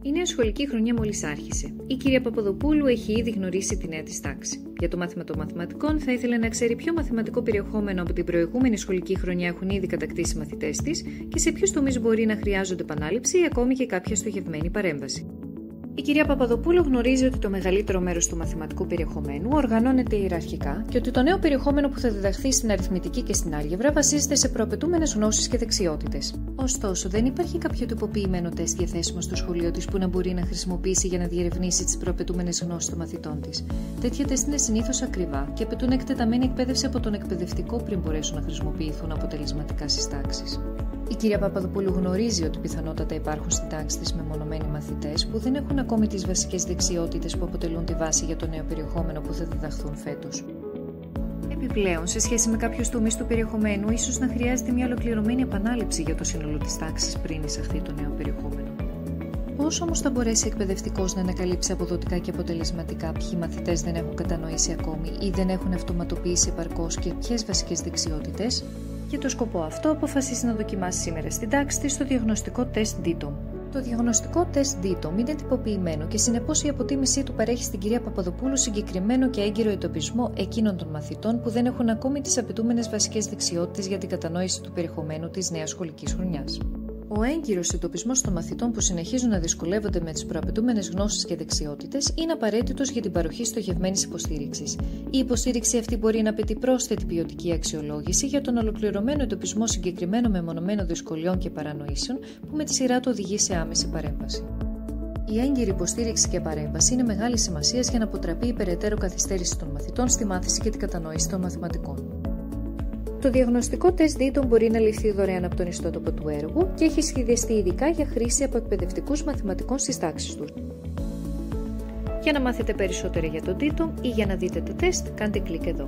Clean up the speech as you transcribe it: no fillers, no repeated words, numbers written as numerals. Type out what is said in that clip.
Η νέα σχολική χρονιά μόλις άρχισε. Η κυρία Παπαδοπούλου έχει ήδη γνωρίσει τη νέα της τάξη. Για το μάθημα των μαθηματικών θα ήθελε να ξέρει ποιο μαθηματικό περιεχόμενο από την προηγούμενη σχολική χρονιά έχουν ήδη κατακτήσει οι μαθητές της και σε ποιους τομείς μπορεί να χρειάζονται επανάληψη ή ακόμη και κάποια στοχευμένη παρέμβαση. Η κυρία Παπαδοπούλου γνωρίζει ότι το μεγαλύτερο μέρος του μαθηματικού περιεχομένου οργανώνεται ιεραρχικά και ότι το νέο περιεχόμενο που θα διδαχθεί στην αριθμητική και στην άλγευρα βασίζεται σε προαπαιτούμενες γνώσεις και δεξιότητες. Ωστόσο, δεν υπάρχει κάποιο τυποποιημένο τεστ διαθέσιμο στο σχολείο της που να μπορεί να χρησιμοποιήσει για να διερευνήσει τις προαπαιτούμενες γνώσεις των μαθητών της. Τέτοια τεστ είναι συνήθως ακριβά και απαιτούν εκτεταμένη εκπαίδευση από τον εκπαιδευτικό πριν μπορέσουν να χρησιμοποιηθούν αποτελεσματικά στις τάξεις. Η κυρία Παπαδοπούλου γνωρίζει ότι πιθανότατα υπάρχουν στην τάξη της μεμονωμένοι μαθητές που δεν έχουν ακόμη τις βασικές δεξιότητες που αποτελούν τη βάση για το νέο περιεχόμενο που θα διδαχθούν φέτος. Επιπλέον, σε σχέση με κάποιους τομείς του περιεχομένου, ίσως να χρειάζεται μια ολοκληρωμένη επανάληψη για το σύνολο της τάξης πριν εισαχθεί το νέο περιεχόμενο. Πώς όμως θα μπορέσει εκπαιδευτικός να ανακαλύψει αποδοτικά και αποτελεσματικά ποιοι μαθητές δεν έχουν κατανοήσει ακόμη ή δεν έχουν αυτοματοποιήσει επαρκώς και ποιες βασικές δεξιότητες? Για το σκοπό αυτό, αποφασίζει να δοκιμάσει σήμερα στην τάξη της το διαγνωστικό τεστ DITOM. Το διαγνωστικό τεστ DITOM είναι τυποποιημένο και συνεπώς η αποτίμησή του παρέχει στην κυρία Παπαδοπούλου συγκεκριμένο και έγκυρο εντοπισμό εκείνων των μαθητών που δεν έχουν ακόμη τις απαιτούμενες βασικές δεξιότητες για την κατανόηση του περιεχομένου της νέας σχολικής χρονιάς. Ο έγκυρος εντοπισμός των μαθητών που συνεχίζουν να δυσκολεύονται με τις προαπαιτούμενες γνώσεις και δεξιότητες είναι απαραίτητος για την παροχή στοχευμένης υποστήριξης. Η υποστήριξη αυτή μπορεί να απαιτεί πρόσθετη ποιοτική αξιολόγηση για τον ολοκληρωμένο εντοπισμό συγκεκριμένων μεμονωμένων δυσκολιών και παρανοήσεων που με τη σειρά του οδηγεί σε άμεση παρέμβαση. Η έγκυρη υποστήριξη και παρέμβαση είναι μεγάλη σημασία για να αποτραπεί η περαιτέρω καθυστέρηση των μαθητών στη μάθηση και την κατανόηση των μαθηματικών. Το διαγνωστικό τεστ DITOM μπορεί να ληφθεί δωρεάν από τον ιστότοπο του έργου και έχει σχεδιαστεί ειδικά για χρήση από εκπαιδευτικούς μαθηματικών στις τάξεις τους. Για να μάθετε περισσότερα για το DITOM ή για να δείτε το τεστ, κάντε κλικ εδώ.